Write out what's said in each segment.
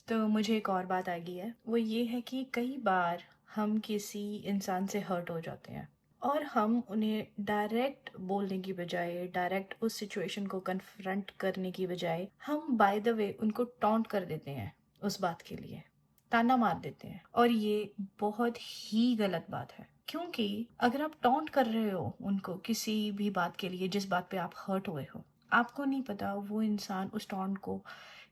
तो मुझे एक और बात आ गई है, वो ये है कि कई बार हम किसी इंसान से हर्ट हो जाते हैं और हम उन्हें डायरेक्ट बोलने की बजाय, डायरेक्ट उस सिचुएशन को कन्फ्रंट करने की बजाय, हम बाय द वे उनको टॉन्ट कर देते हैं उस बात के लिए, ताना मार देते हैं। और ये बहुत ही गलत बात है, क्योंकि अगर आप टॉन्ट कर रहे हो उनको किसी भी बात के लिए जिस बात पे आप हर्ट हुए हो, आपको नहीं पता वो इंसान उस टॉन्ट को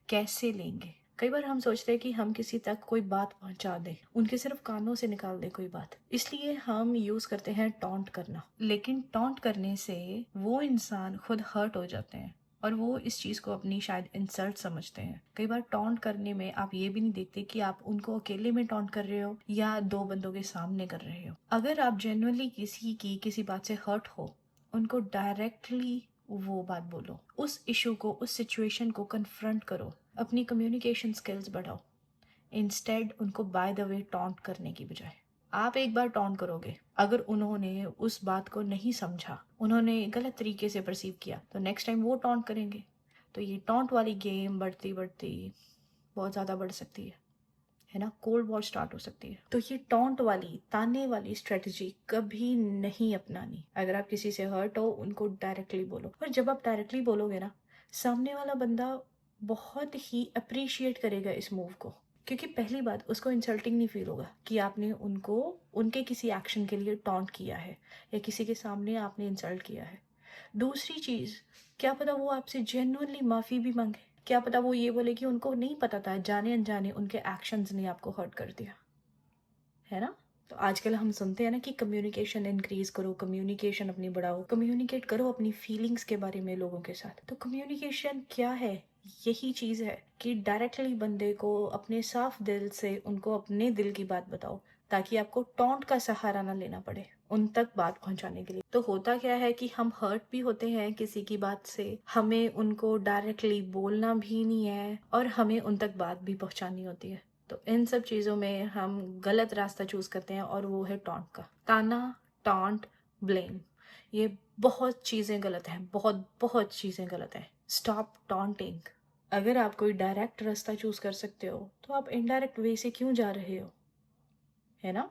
कैसे लेंगे। कई बार हम सोचते हैं कि हम किसी तक कोई बात पहुंचा दें, उनके सिर्फ कानों से निकाल दें कोई बात, इसलिए हम यूज करते हैं टॉन्ट करना। लेकिन टॉन्ट करने से वो इंसान खुद हर्ट हो जाते हैं और वो इस चीज को अपनी शायद इंसल्ट समझते हैं। कई बार टॉन्ट करने में आप ये भी नहीं देखते कि आप उनको अकेले में टॉन्ट कर रहे हो या दो बंदों के सामने कर रहे हो। अगर आप जेन्युइनली किसी की किसी बात से हर्ट हो, उनको डायरेक्टली वो बात बोलो, उस इशू को, उस सिचुएशन को कन्फ्रंट करो, अपनी कम्युनिकेशन स्किल्स बढ़ाओ, इंस्टेड उनको बाय द वे टॉन्ट करने की बजाय। आप एक बार टॉन्ट करोगे, अगर उन्होंने उस बात को नहीं समझा, उन्होंने गलत तरीके से परसीव किया, तो नेक्स्ट टाइम वो टॉन्ट करेंगे। तो ये टॉन्ट वाली गेम बढ़ती बढ़ती बहुत ज़्यादा बढ़ सकती है ना, कोल्ड वॉर स्टार्ट हो सकती है। तो ये टॉन्ट वाली, ताने वाली स्ट्रेटजी कभी नहीं अपनानी। अगर आप किसी से हर्ट हो, उनको डायरेक्टली बोलो। और जब आप डायरेक्टली बोलोगे ना, सामने वाला बंदा बहुत ही अप्रिशिएट करेगा इस मूव को, क्योंकि पहली बात, उसको इंसल्टिंग नहीं फील होगा कि आपने उनको उनके किसी एक्शन के लिए टॉन्ट किया है या किसी के सामने आपने इंसल्ट किया है। दूसरी चीज, क्या पता वो आपसे जेन्युइनली माफी भी मांगे, क्या पता वो ये बोले कि उनको नहीं पता था, जाने अनजाने उनके एक्शंस ने आपको हर्ट कर दिया, है ना। तो आजकल हम सुनते हैं ना कि कम्युनिकेशन इंक्रीज करो, कम्युनिकेशन अपनी बढ़ाओ, कम्युनिकेट करो अपनी फीलिंग्स के बारे में लोगों के साथ। तो कम्युनिकेशन क्या है? यही चीज है कि डायरेक्टली बंदे को अपने साफ दिल से उनको अपने दिल की बात बताओ, ताकि आपको टॉन्ट का सहारा ना लेना पड़े उन तक बात पहुंचाने के लिए। तो होता क्या है कि हम हर्ट भी होते हैं किसी की बात से, हमें उनको डायरेक्टली बोलना भी नहीं है और हमें उन तक बात भी पहुंचानी होती है। तो इन सब चीज़ों में हम गलत रास्ता चूज करते हैं और वो है टॉन्ट का। ताना, टॉन्ट, ब्लेम, ये बहुत चीज़ें गलत हैं, बहुत बहुत चीज़ें गलत हैं। Stop taunting. अगर आप कोई डायरेक्ट रास्ता चूज कर सकते हो, तो आप इनडायरेक्ट वे से क्यों जा रहे हो, है ना।